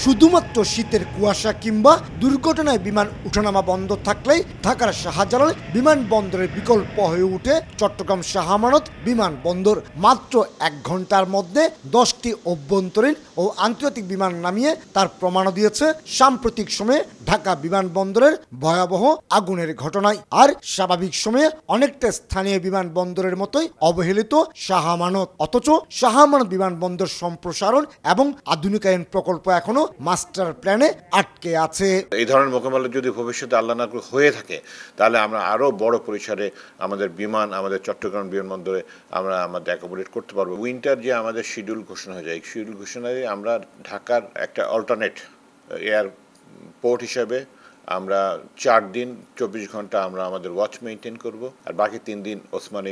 শুধুমাত্র শীতের কুয়াশা কিংবা দুর্ঘটনায় বিমান ওঠানামা বন্ধ থাকলেই ঢাকার শাহজালাল বিমানবন্দরের বিকল্প হয়ে ওঠে চট্টগ্রাম শাহ আমানত বিমানবন্দর। মাত্র 1 ঘন্টার মধ্যে 10টি অভ্যন্তরীণ ও আন্তর্জাতিক বিমান নামিয়ে তার প্রমাণও দিয়েছে সাম্প্রতিক সময়ে ঢাকা বিমানবন্দরের ভয়াবহ আগুনের ঘটনায়। আর স্বাভাবিক সময়ে অনেকটা স্থানীয় বিমানবন্দরের মতোই অবহেলিত শাহ আমানত। অথচ শাহ আমানত বিমানবন্দর সম্প্রসারণ এবং আধুনিকায়ন প্রকল্প এখনো মাস্টার প্ল্যানে আটকে আছে। এই ধরনের মোকাবেলা যদি ভবিষ্যতে আল্লাহ না করে হয়ে থাকে তাহলে আমরা আরো বড় পরিসরে আমাদের বিমান আমাদের চট্টগ্রাম বিমানবন্দরে আমরা আমাদের অ্যাকোমোডেট করতে পারবো। উইন্টার যে আমাদের শিডিউল ঘোষণা হয়ে যায়, এই শিডিউল ঘোষণায় আমরা ঢাকার একটা অল্টারনেট এয়ারপোর্ট হিসেবে আমরা 4 দিন 24 ঘন্টা আমরা আমাদের ওয়াচ মেইনটেইন করব, আর বাকি 3 দিন ওসমানী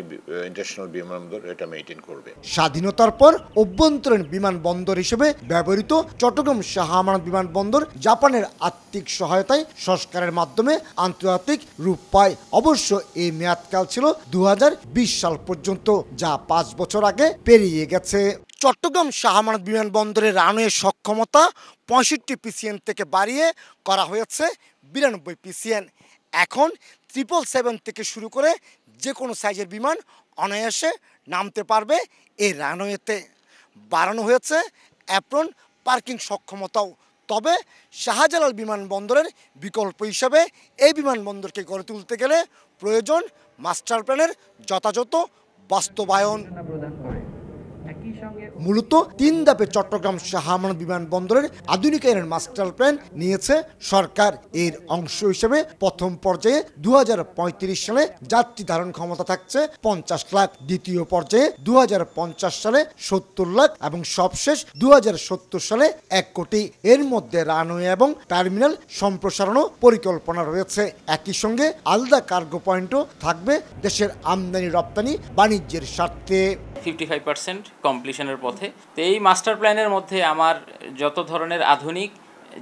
ইন্টারন্যাশনাল বিমানবন্দর এটা মেইনটেইন করবে। স্বাধীনতার পর অভ্যন্তরীণ বিমানবন্দর হিসেবে ব্যবহৃত চট্টগ্রাম শাহ আমানত বিমানবন্দর জাপানের আর্থিক সহায়তায় সংস্কারের মাধ্যমে আন্তর্জাতিক রূপ পায়। অবশ্য এই মেয়াদকাল ছিল 2020 সাল পর্যন্ত, যা 5 বছর আগে পেরিয়ে গেছে। চট্টগ্রাম শাহ আমানত বিমানবন্দরের রানওয়ে সক্ষমতা 65 পিসিএন থেকে বাড়িয়ে করা হয়েছে 92 পিসিএন। এখন 777 থেকে শুরু করে যে কোনো সাইজের বিমান অনায়াসে নামতে পারবে এই রানওয়েতে। বাড়ানো হয়েছে অ্যাপ্রন পার্কিং সক্ষমতাও। তবে শাহজালাল বিমানবন্দরের বিকল্প হিসাবে এই বিমানবন্দরকে গড়ে তুলতে গেলে প্রয়োজন মাস্টার প্ল্যানের যথাযথ বাস্তবায়ন। মূলত 3 ধাপে চট্টগ্রাম শাহ আমানত বিমানবন্দরের আধুনিকায়নের মাস্টার প্ল্যান নিয়েছে সরকার। এর অংশ হিসেবে প্রথম পর্যায়ে 2035 সালে যাত্রী ধারণ ক্ষমতা থাকছে 50 লাখ, দ্বিতীয় পর্যায়ে 2050 সালে 70 লাখ এবং সবশেষ 2070 সালে 1 কোটি। এর মধ্যে রানওয়ে এবং টার্মিনাল সম্প্রসারণও পরিকল্পনা রয়েছে। একই সঙ্গে আলাদা কার্গো পয়েন্টও থাকবে দেশের আমদানি রপ্তানি বাণিজ্যের স্বার্থে। 55% কমপ্লিশনের পথে। তো এই মাস্টার প্ল্যানের মধ্যে আমার যত ধরনের আধুনিক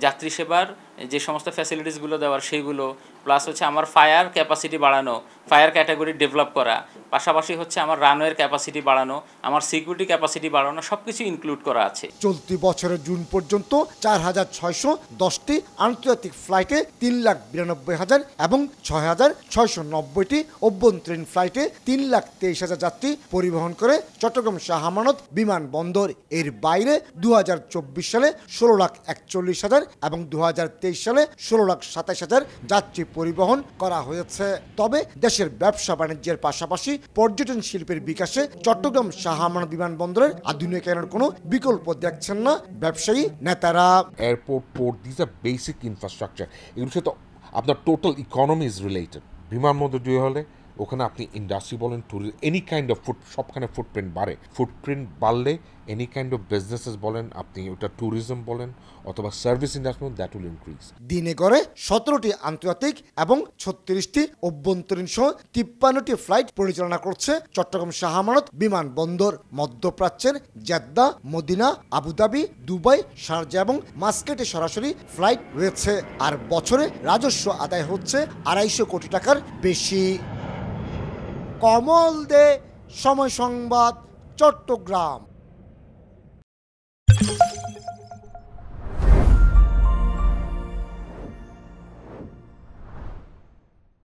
যাত্রী সেবার যে সমস্ত ফ্যাসিলিটিসগুলো দেওয়ার সেইগুলো, প্লাস হচ্ছে আমার ফায়ার ক্যাপাসিটি বাড়ানো, ফায়ার ক্যাটাগরি ডেভেলপ করা, পাশাপাশি হচ্ছে আমার রানওয়ের ক্যাপাসিটি বাড়ানো, আমার সিকিউরিটি ক্যাপাসিটি বাড়ানো, সব কিছু ইনক্লুড করা আছে। চলতি বছরের জুন পর্যন্ত 4610টি আন্তর্জাতিক ফ্লাইটে 3,92,000 এবং 6,690টি অভ্যন্তরীণ ফ্লাইটে 3,23,000 যাত্রী পরিবহন করে চট্টগ্রাম শাহ আমানত বিমানবন্দর। এর বাইরে 2024 সালে 16,41,000 এবং 2023 সালে 16,27,000 যাত্রী পরিবহন করা হয়েছে। তবে দেশের ব্যবসা বাণিজ্যের পাশাপাশি পর্যটন শিল্পের বিকাশে চট্টগ্রাম শাহ আমানত বিমানবন্দরের আধুনিকায়নের কোনো বিকল্প দেখছেন না ব্যবসায়ী নেতারা। Airport, port, this are basic infrastructure, এগুলোর সাথে আপনার টোটাল ইকোনমি ইজ রিলেটেড। বিমানবন্দর দিয়ে হলে ওখানে আপনি ইন্ডাস্ট্রি বলেন, ট্যুরিজম, এনি কাইন্ড অফ সবখানে ফুটপ্রিন্ট বাড়ে। ফুটপ্রিন্ট বাড়লে এনি কাইন্ড অফ বিজনেসেস বলেন, আপনি ওটা ট্যুরিজম বলেন অথবা service industry, that will increase. দিনে গড়ে 17টি আন্তর্জাতিক এবং 36টি অভ্যন্তরীণ সহ 53টি ফ্লাইট পরিচালনা করছে চট্টগ্রাম শাহ আমানত বিমানবন্দর। মধ্যপ্রাচ্যের Jeddah, Medina, Abu Dhabi, Dubai, Sharjah এবং মাস্কেটে সরাসরি ফ্লাইট রয়েছে। আর বছরে রাজস্ব আদায় হচ্ছে 250 কোটি টাকার বেশি। কমল দে, সময় সংবাদ, চট্টগ্রাম।